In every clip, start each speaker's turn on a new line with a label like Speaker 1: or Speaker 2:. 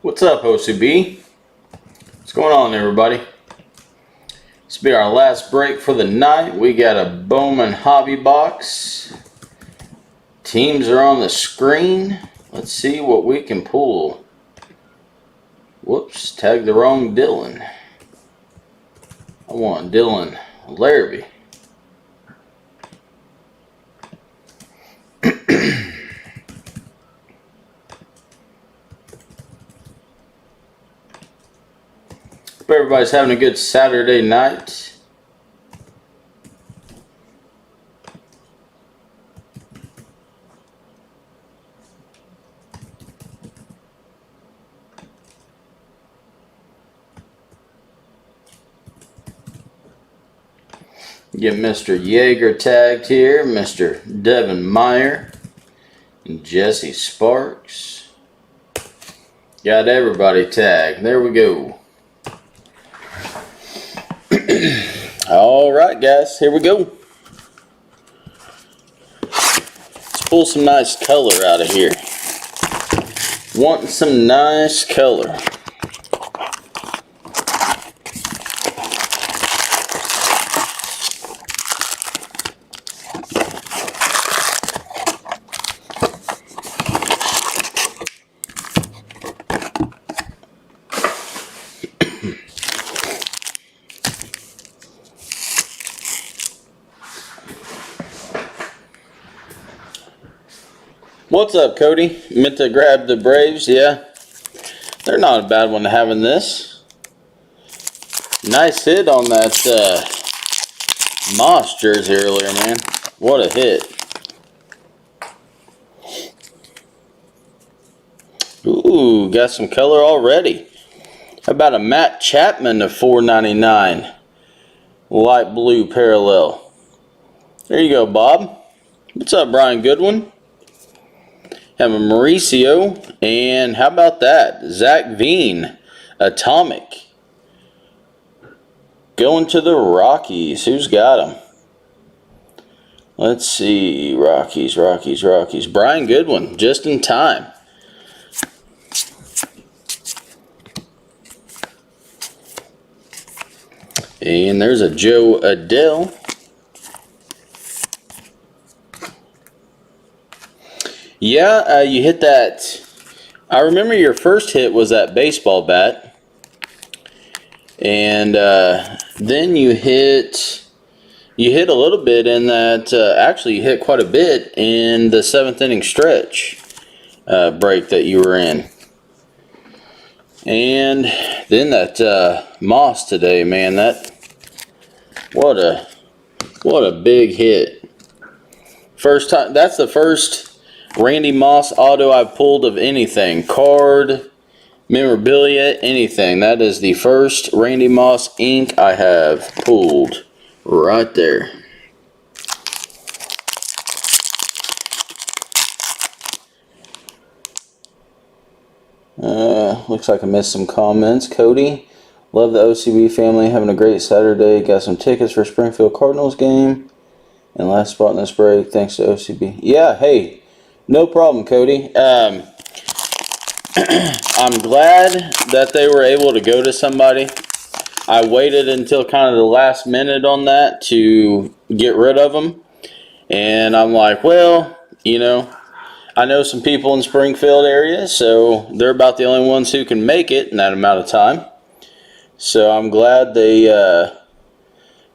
Speaker 1: What's up, OCB? What's going on, everybody? This will be our last break for the night. We got a Bowman Hobby Box. Teams are on the screen. Let's see what we can pull. Whoops, tagged the wrong Dylan. I want Dylan Larrabee. Hope everybody's having a good Saturday night. Get Mr. Yeager tagged here, Mr. Devin Meyer, and Jesse Sparks. Got everybody tagged. There we go. Alright guys, here we go. Let's pull some nice color out of here. Wanting some nice color. What's up, Cody? Meant to grab the Braves, yeah. They're not a bad one to have in this. Nice hit on that Moss jersey earlier, man. What a hit. Ooh, got some color already. How about a Matt Chapman to $4.99? Light blue parallel. There you go, Bob. What's up, Brian Goodwin? Have a Mauricio, and how about that? Zach Veen, Atomic. Going to the Rockies. Who's got him? Let's see. Rockies. Brian Goodwin, just in time. And there's a Joe Adele. Yeah, you hit that. I remember your first hit was that baseball bat. And then you hit a little bit in that, actually you hit quite a bit in the 7th inning stretch break that you were in. And then that Moss today, man, what a big hit. First time, that's the first Randy Moss auto I've pulled of anything. Card, memorabilia, anything. That is the first Randy Moss ink I have pulled. Right there. Looks like I missed some comments. Cody, love the OCB family. Having a great Saturday. Got some tickets for Springfield Cardinals game. And last spot in this break. Thanks to OCB. Yeah, hey. No problem, Cody. I'm glad that they were able to go to somebody. I waited until kind of the last minute on that to get rid of them. And I'm like, well, you know, I know some people in Springfield area, so they're about the only ones who can make it in that amount of time. So I'm glad they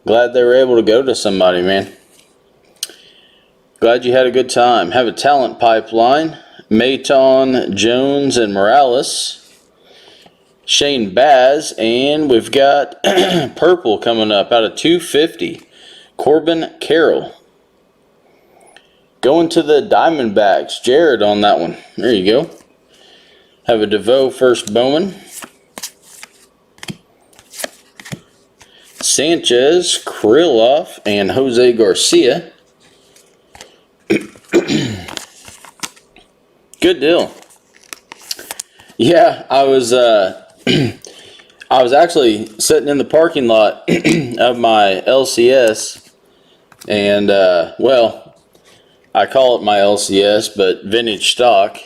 Speaker 1: were able to go to somebody, man. Glad you had a good time. Have a talent pipeline. Mayton, Jones, and Morales. Shane Baz. And we've got purple coming up out of 250. Corbin Carroll. Going to the Diamondbacks. Jared on that one. There you go. Have a DeVoe first Bowman. Sanchez, Krylov, and Jose Garcia. Good deal. Yeah, I was actually sitting in the parking lot of my LCS, and well, I call it my LCS, but vintage stock,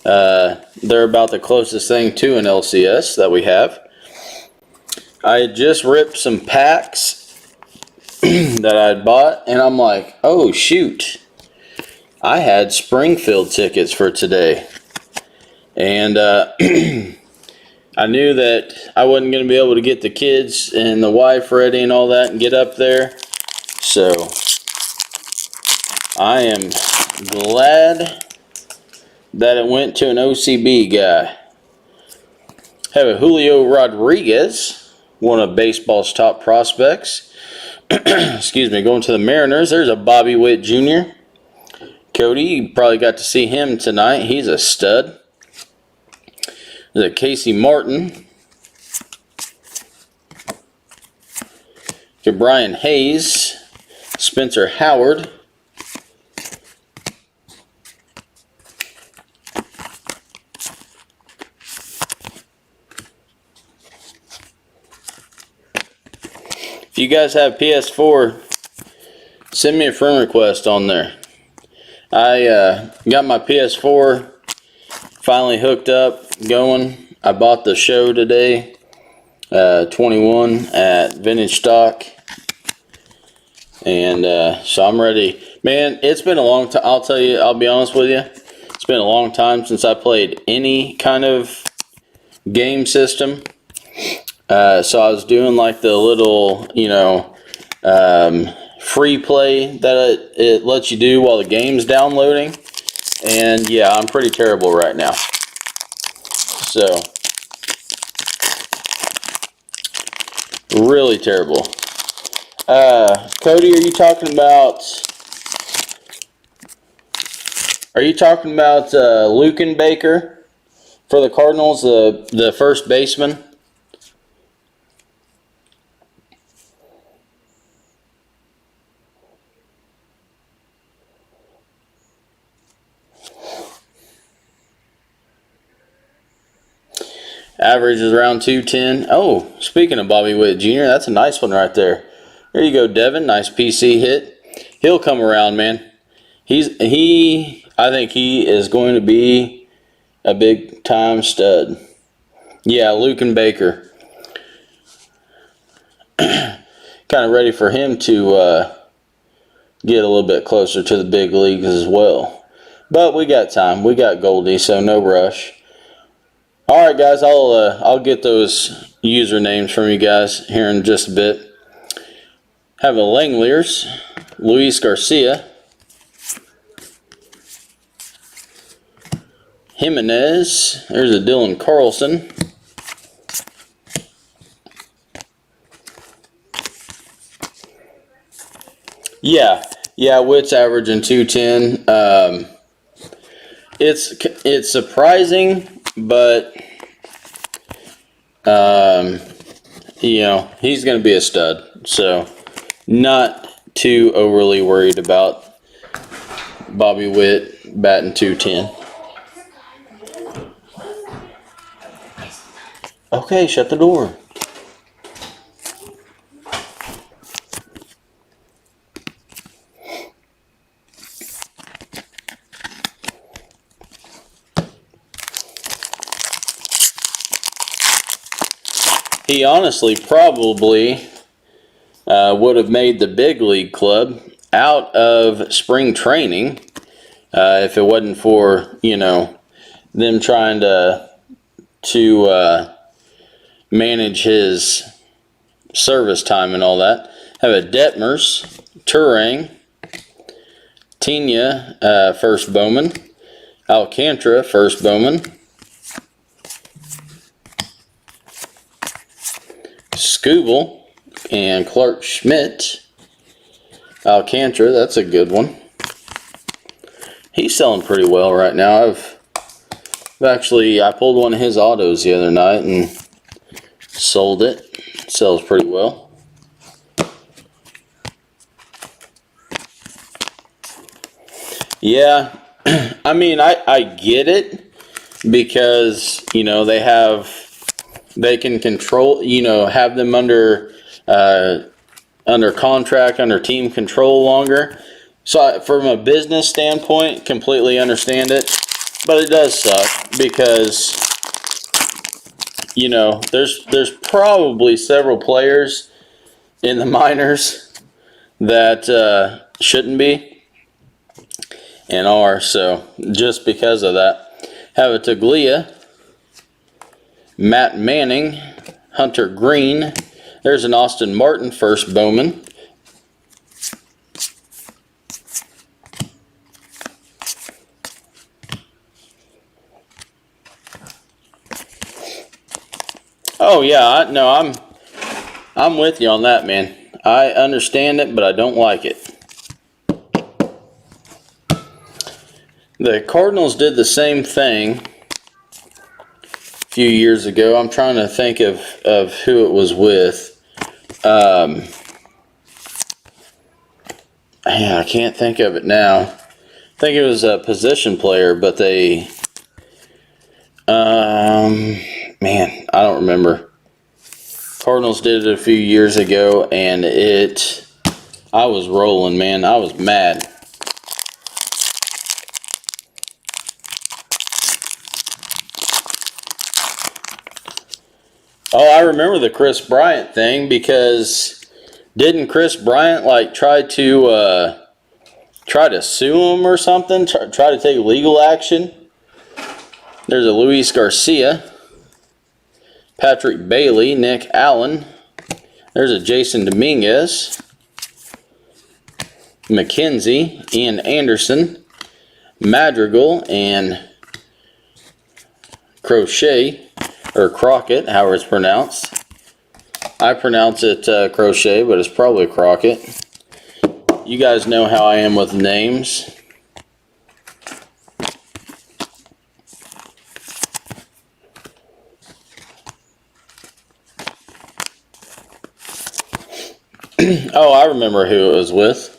Speaker 1: They're about the closest thing to an LCS that we have. I had just ripped some packs that I'd bought, and I'm like, oh shoot, I had Springfield tickets for today. And I knew that I wasn't going to be able to get the kids and the wife ready and all that and get up there. So I am glad that it went to an OCB guy. Have a Julio Rodriguez, one of baseball's top prospects. Excuse me, going to the Mariners. There's a Bobby Witt Jr. Cody, you probably got to see him tonight. He's a stud. There's a Casey Martin. Brian Hayes. Spencer Howard. If you guys have PS4, send me a friend request on there. I got my PS4 finally hooked up, going. I bought the show today, 21 at Vintage Stock. And so I'm ready. Man, it's been a long time. I'll tell you, I'll be honest with you. It's been a long time since I played any kind of game system. So I was doing like the little, free play that it lets you do while the game's downloading. And yeah, I'm pretty terrible right now. So, really terrible. Cody, are you talking about Lukenbaker for the Cardinals, the first baseman? Average is around 210. Oh, speaking of Bobby Witt Jr., that's a nice one right there. There you go, Devin. Nice PC hit. He'll come around, man. I think he is going to be a big time stud. Yeah, Lukenbaker. Kind of ready for him to get a little bit closer to the big leagues as well. But we got time. We got Goldie, so no rush. All right, guys, I'll get those usernames from you guys here in just a bit. Have a Langeliers, Luis Garcia, Jimenez. There's a Dylan Carlson. Yeah, Witt's averaging 210. It's surprising. But, he's going to be a stud. So, not too overly worried about Bobby Witt batting 210. Okay, shut the door. He honestly probably would have made the big league club out of spring training if it wasn't for, them trying to manage his service time and all that. Have a Detmers, Turang, Tina, first Bowman, Alcantara, first Bowman, Scooble and Clark Schmidt. Alcantara, that's a good one. He's selling pretty well right now. I pulled one of his autos the other night and sold it. Sells pretty well. Yeah, I mean, I get it because, they can control, have them under contract, under team control longer. So from a business standpoint, completely understand it. But it does suck because, you know, there's probably several players in the minors that shouldn't be and are. So just because of that, have a Taglia, Matt Manning, Hunter Green. There's an Austin Martin first Bowman. Oh yeah, I'm with you on that, man. I understand it, but I don't like it. The Cardinals did the same thing a few years ago. I'm trying to think of who it was with. Yeah, I can't think of it now. I think it was a position player, but they, man, I don't remember. Cardinals did it a few years ago, and I was rolling, man. I was mad. Oh, I remember the Chris Bryant thing, because didn't Chris Bryant like try to sue him or something? Try to take legal action? There's a Luis Garcia, Patrick Bailey, Nick Allen. There's a Jason Dominguez, McKenzie, Ian Anderson, Madrigal, and Crochet, or Crockett, however it's pronounced. I pronounce it Crochet, but it's probably Crockett. You guys know how I am with names. Oh, I remember who it was with.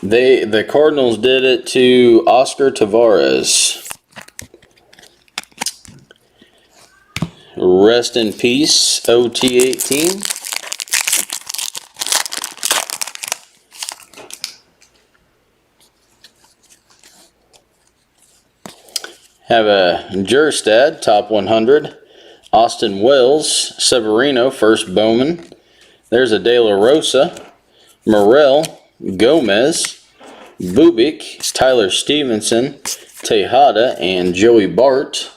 Speaker 1: The Cardinals did it to Oscar Tavares. Rest in peace, OT18. Have a Jerstad, top 100. Austin Wells, Severino, first Bowman. There's a De La Rosa, Morel, Gomez, Bubik, Tyler Stevenson, Tejada, and Joey Bart.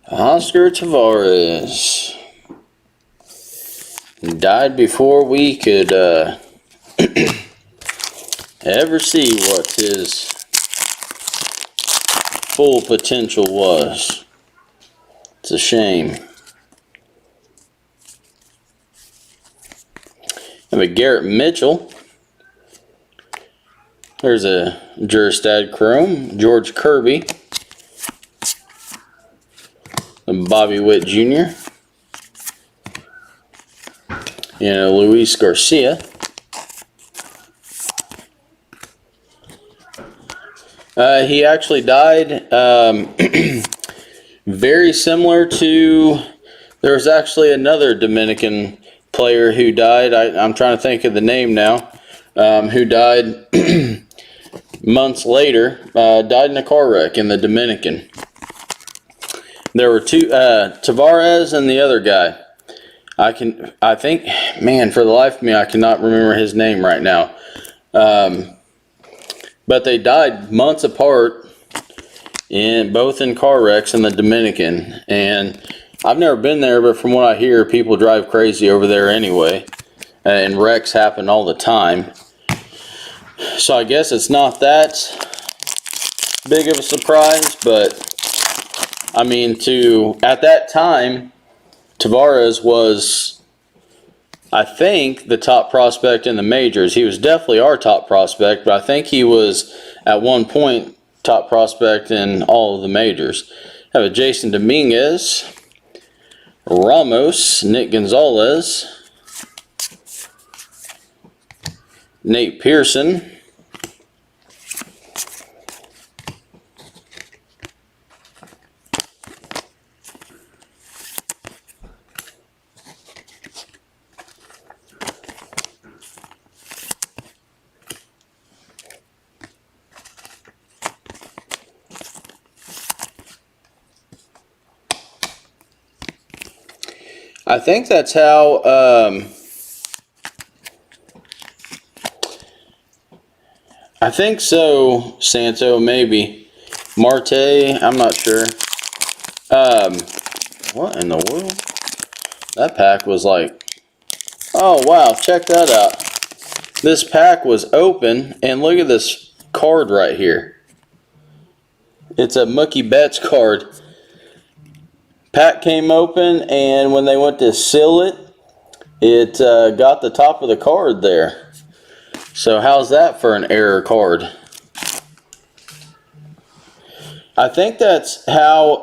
Speaker 1: Oscar Tavares died before we could ever see what his full potential was. It's a shame. Have a Garrett Mitchell. There's a Jerstad Chrome. George Kirby. Bobby Witt Jr. And Luis Garcia. He actually died very similar to, there was actually another Dominican player who died. I'm trying to think of the name now. Who died months later. Died in a car wreck in the Dominican. There were two, Tavares and the other guy. I think, man, for the life of me, I cannot remember his name right now. But they died months apart both in car wrecks in the Dominican. And I've never been there, but from what I hear, people drive crazy over there anyway. And wrecks happen all the time. So I guess it's not that big of a surprise, but I mean, at that time, Tavares was, I think, the top prospect in the majors. He was definitely our top prospect, but I think he was at one point top prospect in all of the majors. Have a Jason Dominguez, Ramos, Nick Gonzalez, Nate Pearson, I think that's how I think so, Santo, maybe. Marte, I'm not sure. What in the world? That pack was like, oh wow, check that out. This pack was open, and look at this card right here. It's a Mookie Betts card. Pack came open, and when they went to seal it, it got the top of the card there. So how's that for an error card? I think that's how,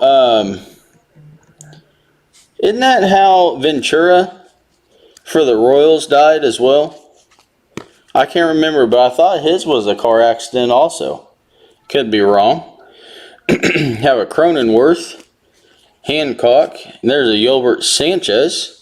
Speaker 1: isn't that how Ventura for the Royals died as well? I can't remember, but I thought his was a car accident also. Could be wrong. Have a Cronenworth, Hancock, and there's a Yolbert Sanchez.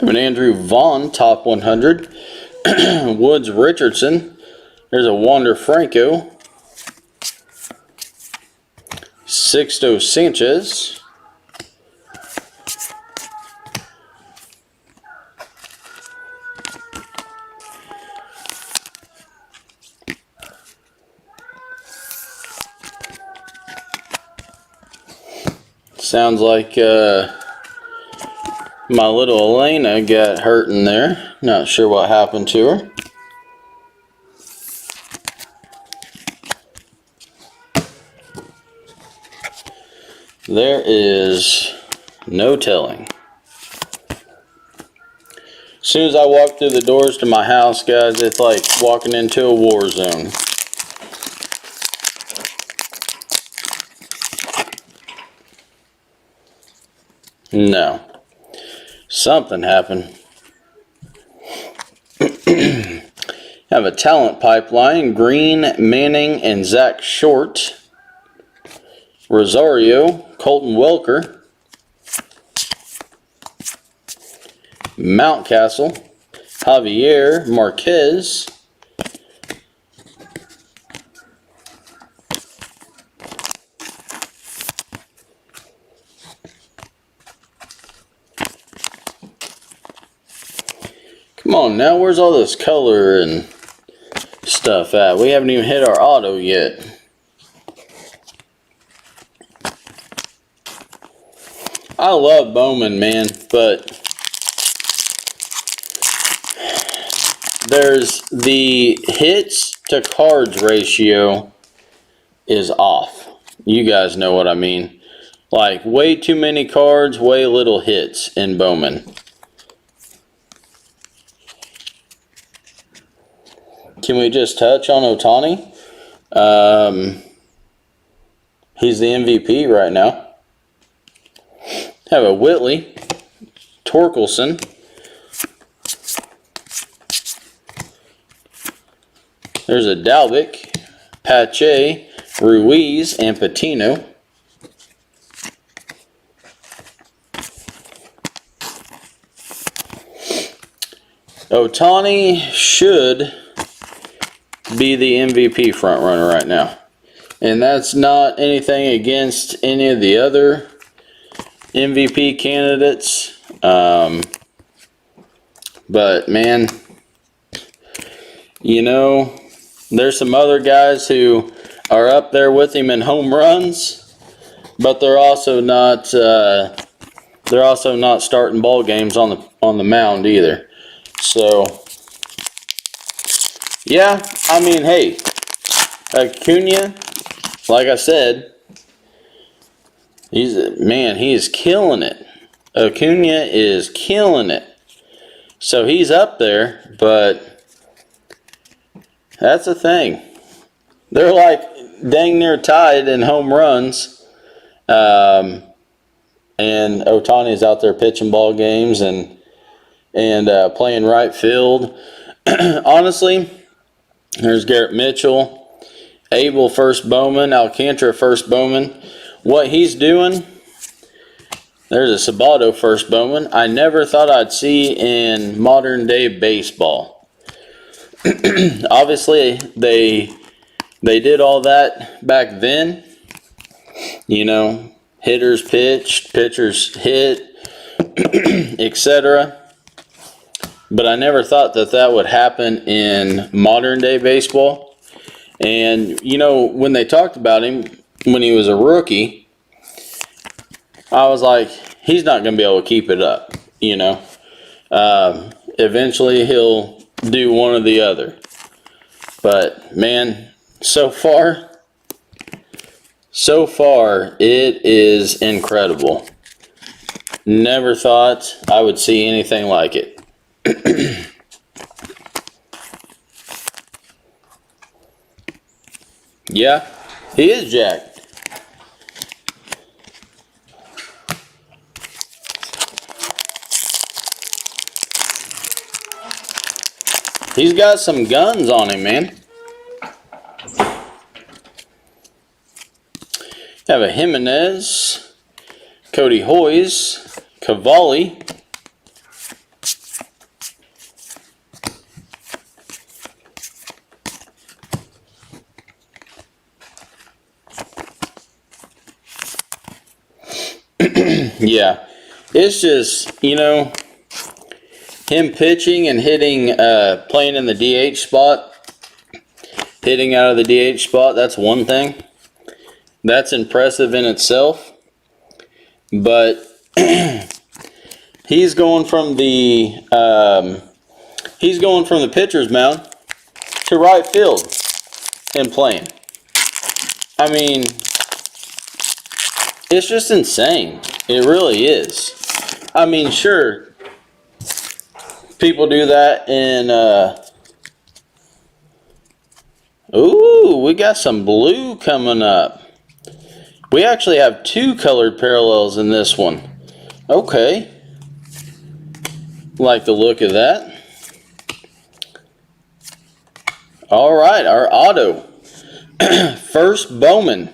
Speaker 1: Have an Andrew Vaughn, top 100. Woods Richardson. There's a Wander Franco. Sixto Sanchez. Sounds like my little Elena got hurt in there. Not sure what happened to her. There is no telling. As soon as I walk through the doors to my house, guys, it's like walking into a war zone. No. Something happened. Have a talent pipeline. Green, Manning, and Zach Short. Rosario, Colton Welker. Mountcastle, Javier Marquez. Come on now, where's all this color and stuff at? We haven't even hit our auto yet. I love Bowman, man, but there's the hits to cards ratio is off. You guys know what I mean. Like, way too many cards, way little hits in Bowman. Can we just touch on Ohtani? He's the MVP right now. Have a Whitley, Torkelson, there's a Dalbec, Pache, Ruiz, and Patino. Ohtani should be the MVP frontrunner right now. And that's not anything against any of the other MVP candidates. But, man, you know, there's some other guys who are up there with him in home runs, but they're also not starting ball games on the mound either. So, yeah, I mean, hey, Acuna, like I said, he is killing it. Acuna is killing it. So he's up there, but that's the thing. They're like dang near tied in home runs. And Ohtani's out there pitching ball games and playing right field. Honestly, there's Garrett Mitchell, Abel first Bowman, Alcantara first Bowman. What he's doing, there's a Sabato first Bowman. I never thought I'd see in modern day baseball. Obviously, they did all that back then. You know, hitters pitched, pitchers hit, etc. But I never thought that would happen in modern day baseball. And, you know, when they talked about him when he was a rookie, I was like, he's not going to be able to keep it up, you know. Eventually he'll do one or the other. But, man, so far, it is incredible. Never thought I would see anything like it. Yeah, he is jacked. He's got some guns on him, man. Have a Jimenez, Cody Hoyes, Cavalli, yeah, it's just, you know, him pitching and hitting, playing in the DH spot, hitting out of the DH spot, that's one thing. That's impressive in itself. But he's going from the pitcher's mound to right field and playing. I mean, it's just insane. It really is. I mean, sure, people do that in, ooh, we got some blue coming up. We actually have two colored parallels in this one. Okay. Like the look of that. All right, our auto. First Bowman.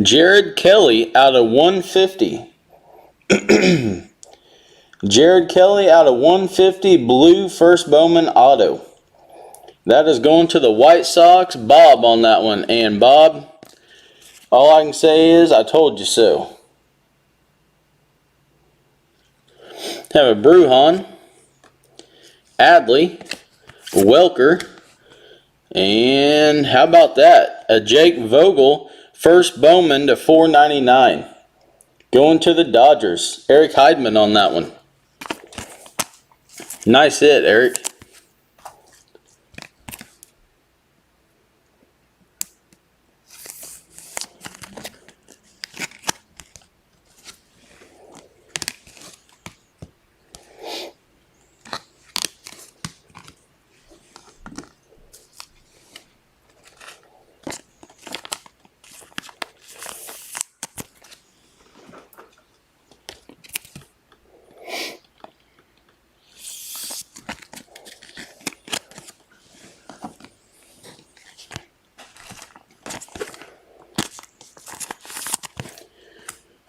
Speaker 1: Jared Kelly out of 150. Jared Kelly out of 150, blue first Bowman auto. That is going to the White Sox. Bob on that one. And Bob, all I can say is, I told you so. Have a Brujan, Adley, Welker, and how about that? A Jake Vogel, first Bowman to 499. Going to the Dodgers. Eric Heidman on that one. Nice hit, Eric.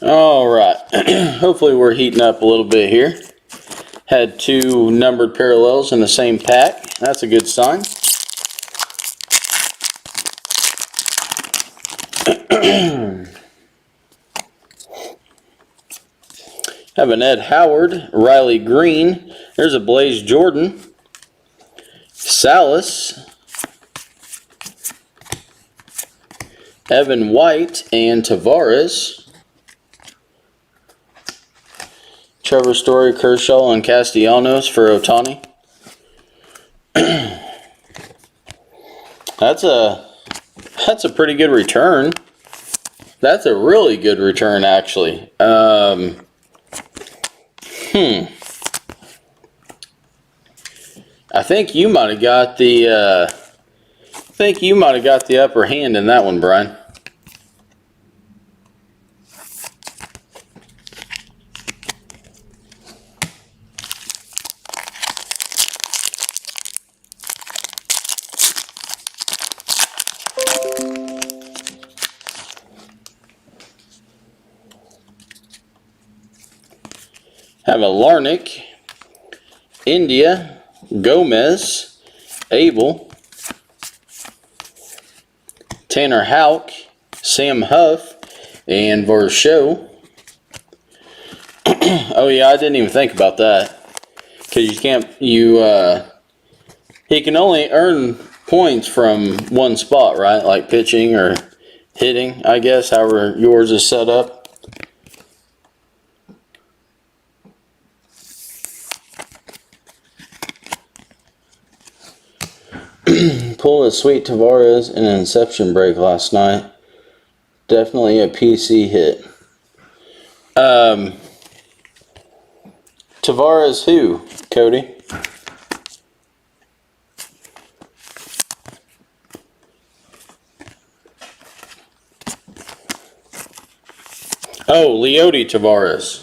Speaker 1: All right. Hopefully we're heating up a little bit here. Had 2 numbered parallels in the same pack. That's a good sign. Have an Ed Howard, Riley Green. There's a Blaze Jordan, Salas, Evan White, and Tavares. Trevor Story, Kershaw, and Castellanos for Ohtani. That's a pretty good return. That's a really good return, actually. I think you might have got the upper hand in that one, Brian. Have a Larnick, India, Gomez, Abel, Tanner Houck, Sam Huff, and Varsho. Oh yeah, I didn't even think about that. Because he can only earn points from one spot, right? Like pitching or hitting, I guess, however yours is set up. Pulled a sweet Tavares in an inception break last night. Definitely a PC hit. Tavares who, Cody? Oh, Leody Tavares.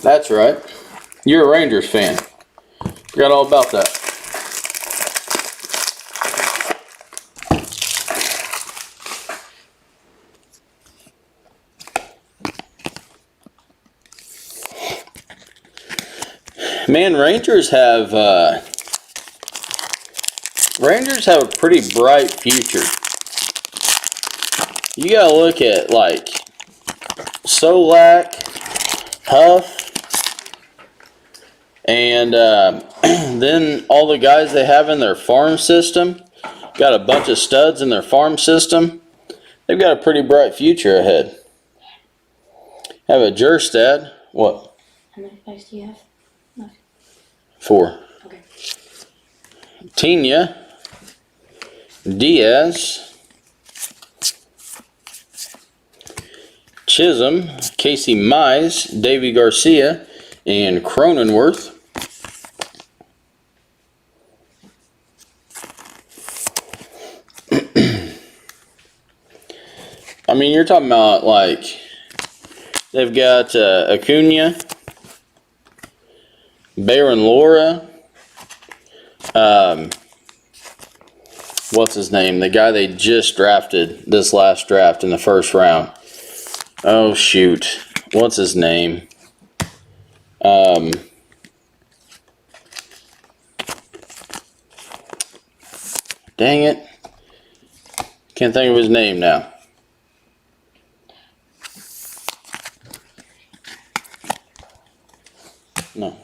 Speaker 1: That's right. You're a Rangers fan. Forgot all about that. Man, Rangers have a pretty bright future. You gotta look at like Solak, Huff, and then all the guys they have in their farm system. Got a bunch of studs in their farm system. They've got a pretty bright future ahead. Have a Jerstad. What?
Speaker 2: How many packs do you have? No.
Speaker 1: 4.
Speaker 2: Okay.
Speaker 1: Tina, Diaz, Chisholm, Casey Mize, Davy Garcia, and Cronenworth. I mean, you're talking about like they've got Acuna, Baron Laura, what's his name? The guy they just drafted this last draft in the first round. Oh shoot, what's his name? Dang it, can't think of his name now. No.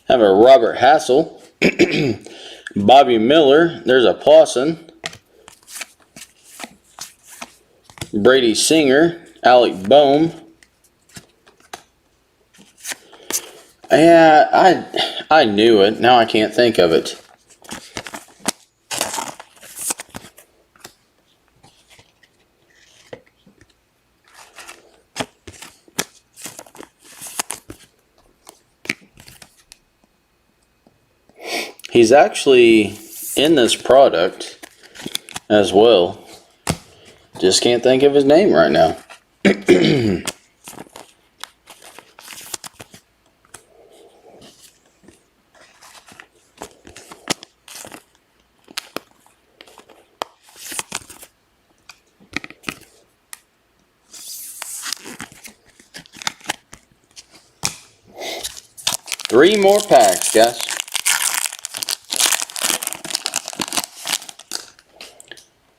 Speaker 1: Have a Robert Hassel, Bobby Miller. There's a Pawson, Brady Singer, Alec Boehm. Yeah, I knew it. Now I can't think of it. He's actually in this product as well. Just can't think of his name right now. 3 more packs, guys.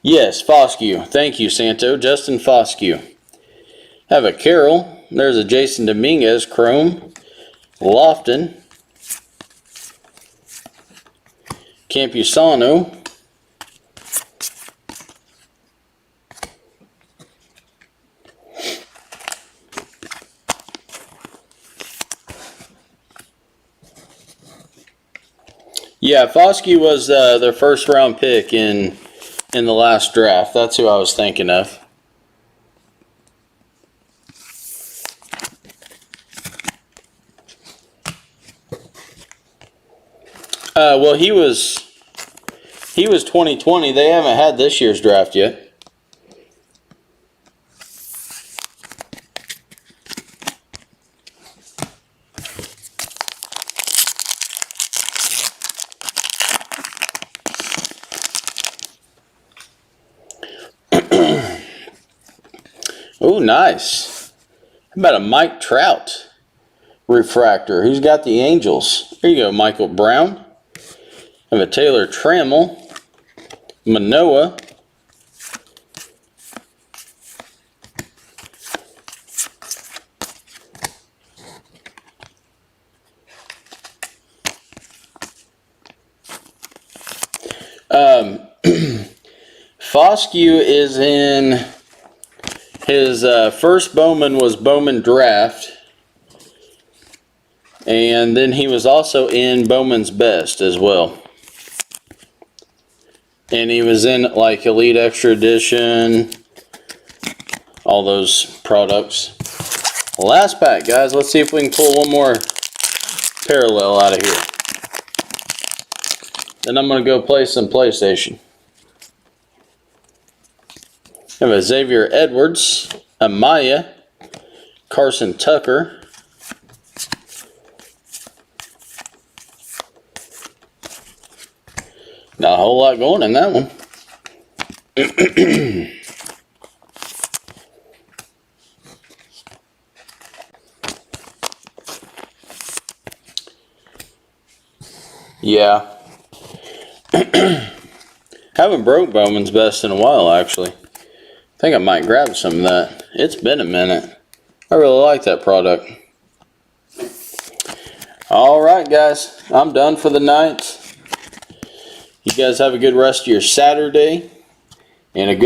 Speaker 1: Yes, Foscue. Thank you, Santo. Justin Foscue. Have a Carroll. There's a Jason Dominguez Chrome. Lofton. Campusano. Yeah, Foscue was their first round pick in the last draft. That's who I was thinking of. Well, he was 2020. They haven't had this year's draft yet. Oh, nice. How about a Mike Trout refractor? Who's got the Angels? There you go, Michael Brown. Have a Taylor Trammell. Manoah. Foscue is in his first Bowman was Bowman Draft, and then he was also in Bowman's Best as well, and he was in like Elite Extra Edition, all those products. Last pack, guys. Let's see if we can pull one more parallel out of here. Then I'm going to go play some PlayStation. I have a Xavier Edwards, Amaya, Carson Tucker, not a whole lot going in that one. Yeah. Haven't broke Bowman's Best in a while, actually. I think I might grab some of that. It's been a minute. I really like that product. Alright, guys. I'm done for the night. You guys have a good rest of your Saturday. And a good